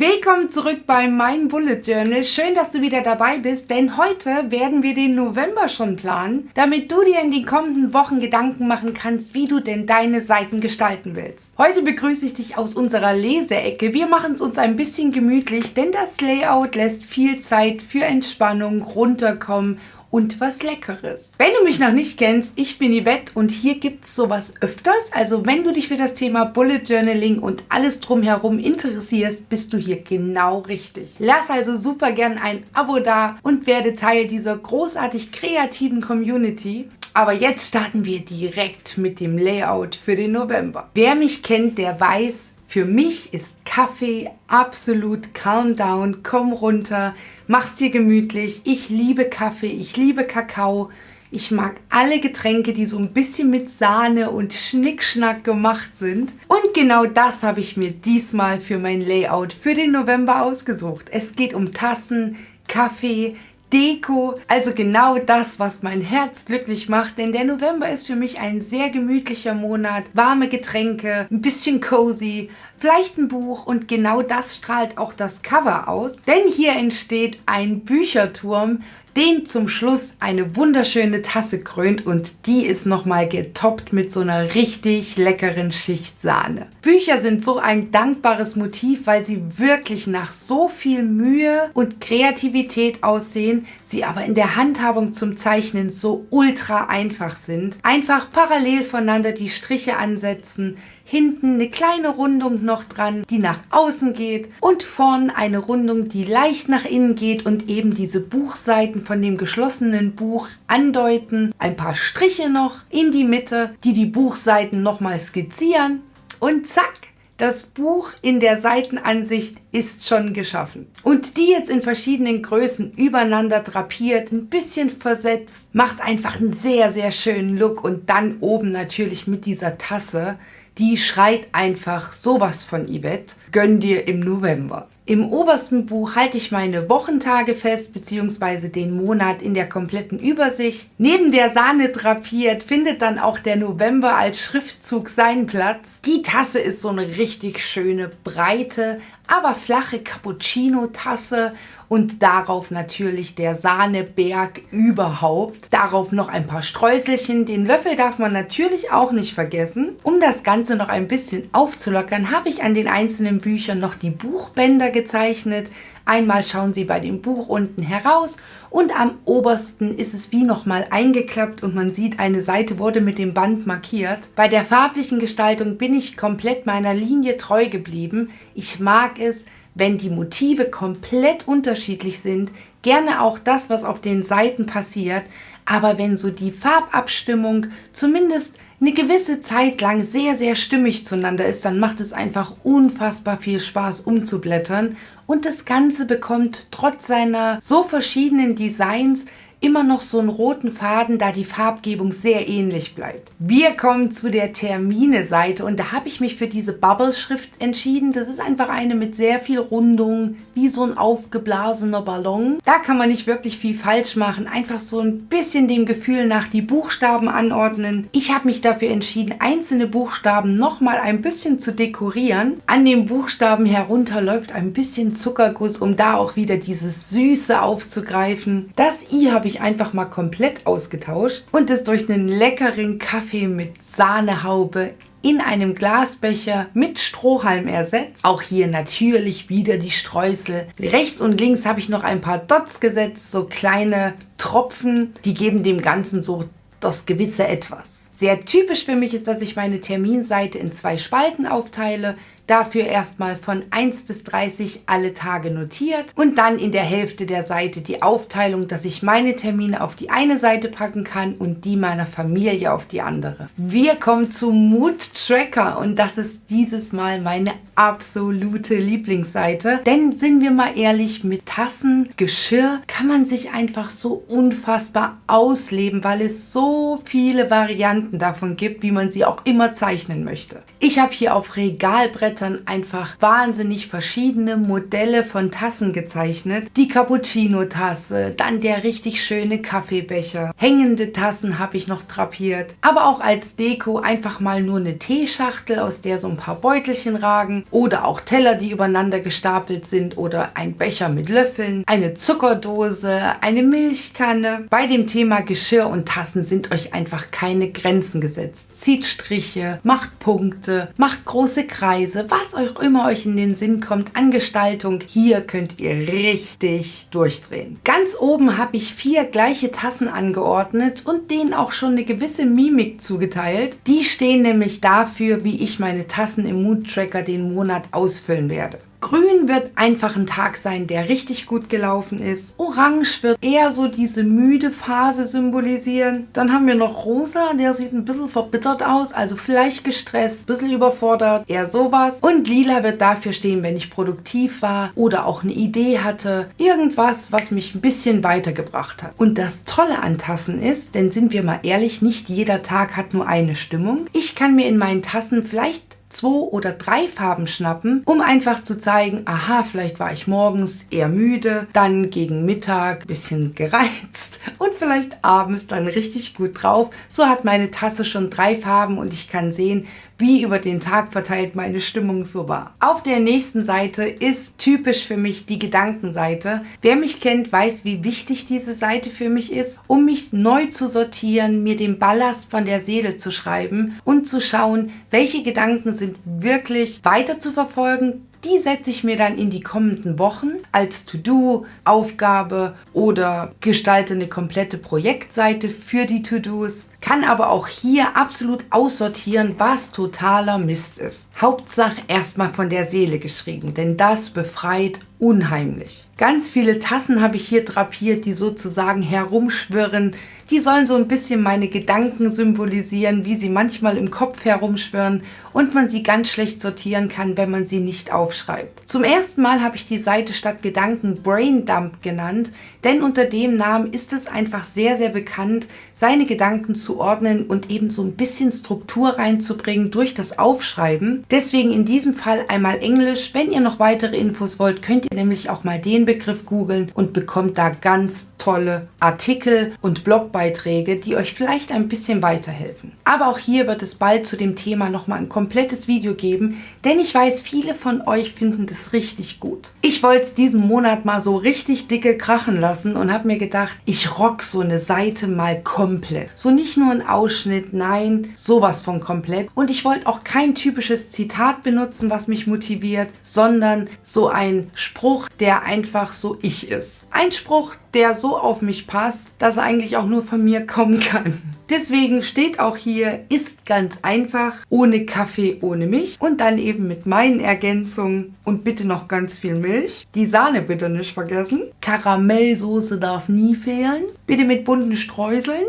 Willkommen zurück bei Mein Bullet Journal. Schön, dass du wieder dabei bist, denn heute werden wir den November schon planen, damit du dir in den kommenden Wochen Gedanken machen kannst, wie du denn deine Seiten gestalten willst. Heute begrüße ich dich aus unserer Leseecke. Wir machen es uns ein bisschen gemütlich, denn das Layout lässt viel Zeit für Entspannung, runterkommen und was Leckeres. Wenn du mich noch nicht kennst, ich bin Yvette und hier gibt es sowas öfters. Also wenn du dich für das Thema Bullet Journaling und alles drumherum interessierst, bist du hier genau richtig. Lass also super gern ein Abo da und werde Teil dieser großartig kreativen Community. Aber jetzt starten wir direkt mit dem Layout für den November. Wer mich kennt, der weiß, für mich ist Kaffee absolut calm down, komm runter, mach's dir gemütlich. Ich liebe Kaffee, ich liebe Kakao. Ich mag alle Getränke, die so ein bisschen mit Sahne und Schnickschnack gemacht sind. Und genau das habe ich mir diesmal für mein Layout für den November ausgesucht. Es geht um Tassen, Kaffee, Deko, also genau das, was mein Herz glücklich macht, denn der November ist für mich ein sehr gemütlicher Monat. Warme Getränke, ein bisschen cozy, vielleicht ein Buch und genau das strahlt auch das Cover aus, denn hier entsteht ein Bücherturm, den zum Schluss eine wunderschöne Tasse krönt und die ist nochmal getoppt mit so einer richtig leckeren Schicht Sahne. Bücher sind so ein dankbares Motiv, weil sie wirklich nach so viel Mühe und Kreativität aussehen, sie aber in der Handhabung zum Zeichnen so ultra einfach sind. Einfach parallel voneinander die Striche ansetzen, hinten eine kleine Rundung noch dran, die nach außen geht und vorn eine Rundung, die leicht nach innen geht und eben diese Buchseiten von dem geschlossenen Buch andeuten. Ein paar Striche noch in die Mitte, die die Buchseiten nochmal skizzieren und zack! Das Buch in der Seitenansicht ist schon geschaffen. Und die jetzt in verschiedenen Größen übereinander drapiert, ein bisschen versetzt, macht einfach einen sehr, sehr schönen Look. Und dann oben natürlich mit dieser Tasse, die schreit einfach sowas von Yvette. Gönn dir im November. Im obersten Buch halte ich meine Wochentage fest, beziehungsweise den Monat in der kompletten Übersicht. Neben der Sahne drapiert findet dann auch der November als Schriftzug seinen Platz. Die Tasse ist so eine richtig schöne, breite, aber flache Cappuccino-Tasse und darauf natürlich der Sahneberg überhaupt. Darauf noch ein paar Streuselchen. Den Löffel darf man natürlich auch nicht vergessen. Um das Ganze noch ein bisschen aufzulockern, habe ich an den einzelnen Büchern noch die Buchbänder gezeichnet. Einmal schauen sie bei dem Buch unten heraus und am obersten ist es wie nochmal eingeklappt und man sieht, eine Seite wurde mit dem Band markiert. Bei der farblichen Gestaltung bin ich komplett meiner Linie treu geblieben. Ich mag es, wenn die Motive komplett unterschiedlich sind, gerne auch das, was auf den Seiten passiert, aber wenn so die Farbabstimmung zumindest eine gewisse Zeit lang sehr, sehr stimmig zueinander ist, dann macht es einfach unfassbar viel Spaß umzublättern und das Ganze bekommt trotz seiner so verschiedenen Designs immer noch so einen roten Faden, da die Farbgebung sehr ähnlich bleibt. Wir kommen zu der Termine-Seite und da habe ich mich für diese Bubble-Schrift entschieden. Das ist einfach eine mit sehr viel Rundung, wie so ein aufgeblasener Ballon. Da kann man nicht wirklich viel falsch machen, einfach so ein bisschen dem Gefühl nach die Buchstaben anordnen. Ich habe mich dafür entschieden, einzelne Buchstaben nochmal ein bisschen zu dekorieren. An den Buchstaben herunter läuft ein bisschen Zuckerguss, um da auch wieder dieses Süße aufzugreifen. Das I habe ich einfach mal komplett ausgetauscht und es durch einen leckeren Kaffee mit Sahnehaube in einem Glasbecher mit Strohhalm ersetzt. Auch hier natürlich wieder die Streusel. Rechts und links habe ich noch ein paar Dots gesetzt, so kleine Tropfen, die geben dem Ganzen so das gewisse Etwas. Sehr typisch für mich ist, dass ich meine Terminseite in 2 Spalten aufteile. Dafür erstmal von 1 bis 30 alle Tage notiert und dann in der Hälfte der Seite die Aufteilung, dass ich meine Termine auf die eine Seite packen kann und die meiner Familie auf die andere. Wir kommen zum Mood Tracker und das ist dieses Mal meine absolute Lieblingsseite. Denn sind wir mal ehrlich, mit Tassen, Geschirr kann man sich einfach so unfassbar ausleben, weil es so viele Varianten davon gibt, wie man sie auch immer zeichnen möchte. Ich habe hier auf Regalbrett Blättern einfach wahnsinnig verschiedene Modelle von Tassen gezeichnet. Die Cappuccino-Tasse, dann der richtig schöne Kaffeebecher. Hängende Tassen habe ich noch drapiert. Aber auch als Deko einfach mal nur eine Teeschachtel, aus der so ein paar Beutelchen ragen. Oder auch Teller, die übereinander gestapelt sind. Oder ein Becher mit Löffeln. Eine Zuckerdose, eine Milchkanne. Bei dem Thema Geschirr und Tassen sind euch einfach keine Grenzen gesetzt. Zieht Striche, macht Punkte, macht große Kreise, was euch in den Sinn kommt an Gestaltung. Hier könnt ihr richtig durchdrehen. Ganz oben habe ich 4 gleiche Tassen angeordnet und denen auch schon eine gewisse Mimik zugeteilt. Die stehen nämlich dafür, wie ich meine Tassen im Mood Tracker den Monat ausfüllen werde. Grün wird einfach ein Tag sein, der richtig gut gelaufen ist. Orange wird eher so diese müde Phase symbolisieren. Dann haben wir noch Rosa, der sieht ein bisschen verbittert aus, also vielleicht gestresst, ein bisschen überfordert, eher sowas. Und Lila wird dafür stehen, wenn ich produktiv war oder auch eine Idee hatte. Irgendwas, was mich ein bisschen weitergebracht hat. Und das Tolle an Tassen ist, denn sind wir mal ehrlich, nicht jeder Tag hat nur eine Stimmung. Ich kann mir in meinen Tassen vielleicht 2 oder 3 Farben schnappen, um einfach zu zeigen, aha, vielleicht war ich morgens eher müde, dann gegen Mittag ein bisschen gereizt und vielleicht abends dann richtig gut drauf. So hat meine Tasse schon 3 Farben und ich kann sehen, wie über den Tag verteilt meine Stimmung so war. Auf der nächsten Seite ist typisch für mich die Gedankenseite. Wer mich kennt, weiß, wie wichtig diese Seite für mich ist, um mich neu zu sortieren, mir den Ballast von der Seele zu schreiben und zu schauen, welche Gedanken sind wirklich weiter zu verfolgen. Die setze ich mir dann in die kommenden Wochen als To-Do, Aufgabe oder gestalte eine komplette Projektseite für die To-Dos. Kann aber auch hier absolut aussortieren, was totaler Mist ist. Hauptsache erstmal von der Seele geschrieben, denn das befreit unheimlich. Ganz viele Tassen habe ich hier drapiert, die sozusagen herumschwirren. Die sollen so ein bisschen meine Gedanken symbolisieren, wie sie manchmal im Kopf herumschwirren und man sie ganz schlecht sortieren kann, wenn man sie nicht aufschreibt. Zum ersten Mal habe ich die Seite statt Gedanken Braindump genannt, denn unter dem Namen ist es einfach sehr, sehr bekannt, seine Gedanken zu ordnen und eben so ein bisschen Struktur reinzubringen durch das Aufschreiben. Deswegen in diesem Fall einmal Englisch. Wenn ihr noch weitere Infos wollt, könnt ihr nämlich auch mal den Begriff googeln und bekommt da ganz tolle Artikel und Blogbeiträge, die euch vielleicht ein bisschen weiterhelfen. Aber auch hier wird es bald zu dem Thema nochmal ein komplettes Video geben, denn ich weiß, viele von euch finden das richtig gut. Ich wollte es diesen Monat mal so richtig dicke krachen lassen und habe mir gedacht, ich rock so eine Seite mal komplett. So nicht nur ein Ausschnitt, nein, sowas von komplett. Und ich wollte auch kein typisches Zitat benutzen, was mich motiviert, sondern so ein Spruch, der einfach so ich ist. Ein Spruch, der so auf mich passt, dass er eigentlich auch nur von mir kommen kann. Deswegen steht auch hier, ist ganz einfach, ohne Kaffee, ohne Milch und dann eben mit meinen Ergänzungen und bitte noch ganz viel Milch. Die Sahne bitte nicht vergessen. Karamellsoße darf nie fehlen. Bitte mit bunten Streuseln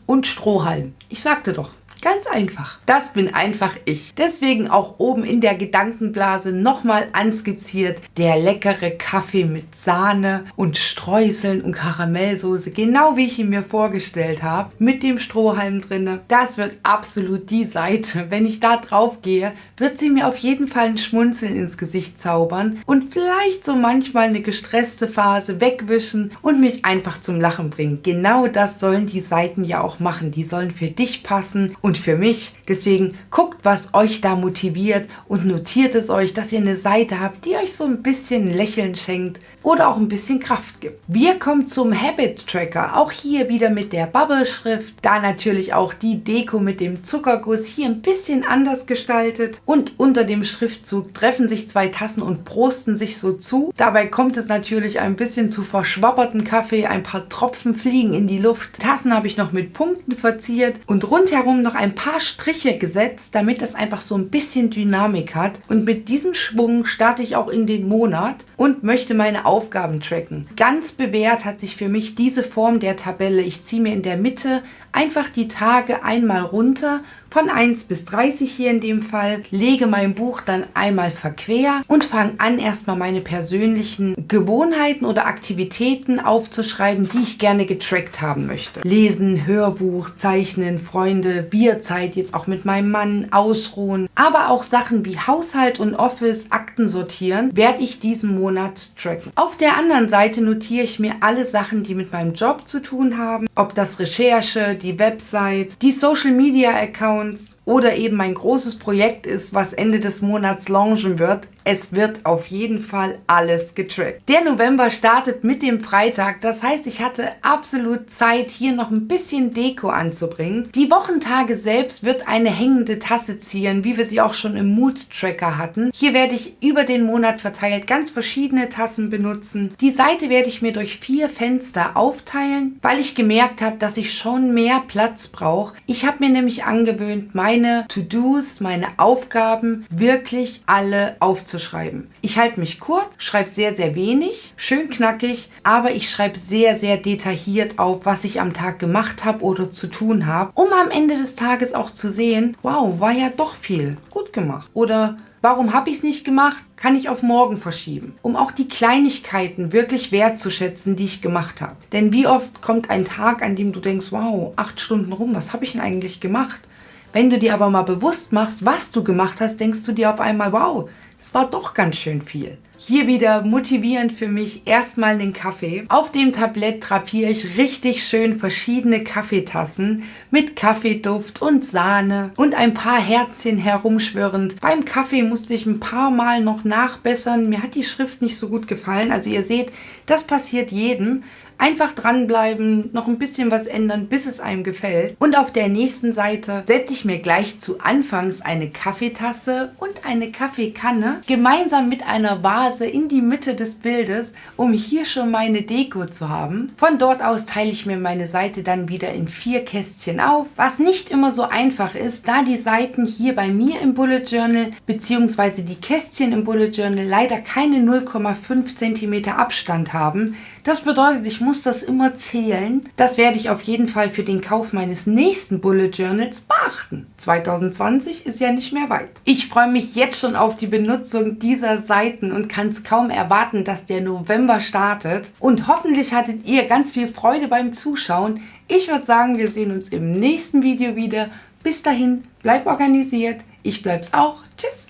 und Strohhalm. Ich sagte doch. Ganz einfach. Das bin einfach ich. Deswegen auch oben in der Gedankenblase nochmal anskizziert der leckere Kaffee mit Sahne und Streuseln und Karamellsoße, genau wie ich ihn mir vorgestellt habe, mit dem Strohhalm drinne. Das wird absolut die Seite. Wenn ich da drauf gehe, wird sie mir auf jeden Fall ein Schmunzeln ins Gesicht zaubern und vielleicht so manchmal eine gestresste Phase wegwischen und mich einfach zum Lachen bringen. Genau das sollen die Seiten ja auch machen. Die sollen für dich passen und für mich. Deswegen guckt, was euch da motiviert und notiert es euch, dass ihr eine Seite habt, die euch so ein bisschen Lächeln schenkt oder auch ein bisschen Kraft gibt. Wir kommen zum Habit Tracker. Auch hier wieder mit der Bubble-Schrift. Da natürlich auch die Deko mit dem Zuckerguss hier ein bisschen anders gestaltet. Und unter dem Schriftzug treffen sich 2 Tassen und prosten sich so zu. Dabei kommt es natürlich ein bisschen zu verschwapperten Kaffee. Ein paar Tropfen fliegen in die Luft. Tassen habe ich noch mit Punkten verziert und rundherum noch ein paar Striche gesetzt, damit das einfach so ein bisschen Dynamik hat. Und mit diesem Schwung starte ich auch in den Monat und möchte meine Aufgaben tracken. Ganz bewährt hat sich für mich diese Form der Tabelle. Ich ziehe mir in der Mitte einfach die Tage einmal runter, von 1 bis 30 hier in dem Fall, lege mein Buch dann einmal verquer und fange an, erstmal meine persönlichen Gewohnheiten oder Aktivitäten aufzuschreiben, die ich gerne getrackt haben möchte. Lesen, Hörbuch, Zeichnen, Freunde, Bierzeit, jetzt auch mit meinem Mann, Ausruhen, aber auch Sachen wie Haushalt und Office, Akten sortieren, werde ich diesen Monat tracken. Auf der anderen Seite notiere ich mir alle Sachen, die mit meinem Job zu tun haben, ob das Recherche, die Website, die Social Media Accounts oder eben mein großes Projekt ist, was Ende des Monats launchen wird. Es wird auf jeden Fall alles getrackt. Der November startet mit dem Freitag. Das heißt, ich hatte absolut Zeit, hier noch ein bisschen Deko anzubringen. Die Wochentage selbst wird eine hängende Tasse zieren, wie wir sie auch schon im Mood-Tracker hatten. Hier werde ich über den Monat verteilt ganz verschiedene Tassen benutzen. Die Seite werde ich mir durch 4 Fenster aufteilen, weil ich gemerkt habe, dass ich schon mehr Platz brauche. Ich habe mir nämlich angewöhnt, meine To-Dos, meine Aufgaben wirklich alle aufzuschreiben. Ich halte mich kurz, schreibe sehr, sehr wenig, schön knackig, aber ich schreibe sehr, sehr detailliert auf, was ich am Tag gemacht habe oder zu tun habe, um am Ende des Tages auch zu sehen, wow, war ja doch viel, gut gemacht. Oder warum habe ich es nicht gemacht? Kann ich auf morgen verschieben, um auch die Kleinigkeiten wirklich wertzuschätzen, die ich gemacht habe. Denn wie oft kommt ein Tag, an dem du denkst, wow, 8 Stunden rum, was habe ich denn eigentlich gemacht? Wenn du dir aber mal bewusst machst, was du gemacht hast, denkst du dir auf einmal, wow, das war doch ganz schön viel. Hier wieder motivierend für mich erstmal den Kaffee. Auf dem Tablett drapiere ich richtig schön verschiedene Kaffeetassen mit Kaffeeduft und Sahne und ein paar Herzchen herumschwirrend. Beim Kaffee musste ich ein paar Mal noch nachbessern. Mir hat die Schrift nicht so gut gefallen. Also ihr seht, das passiert jedem. Einfach dranbleiben, noch ein bisschen was ändern, bis es einem gefällt. Und auf der nächsten Seite setze ich mir gleich zu Anfangs eine Kaffeetasse und eine Kaffeekanne gemeinsam mit einer Vase in die Mitte des Bildes, um hier schon meine Deko zu haben. Von dort aus teile ich mir meine Seite dann wieder in 4 Kästchen auf, was nicht immer so einfach ist, da die Seiten hier bei mir im Bullet Journal bzw. die Kästchen im Bullet Journal leider keine 0,5 cm Abstand haben. Das bedeutet, ich muss das immer zählen. Das werde ich auf jeden Fall für den Kauf meines nächsten Bullet Journals beachten. 2020 ist ja nicht mehr weit. Ich freue mich jetzt schon auf die Benutzung dieser Seiten und kann es kaum erwarten, dass der November startet. Und hoffentlich hattet ihr ganz viel Freude beim Zuschauen. Ich würde sagen, wir sehen uns im nächsten Video wieder. Bis dahin, bleib organisiert. Ich bleib's auch. Tschüss.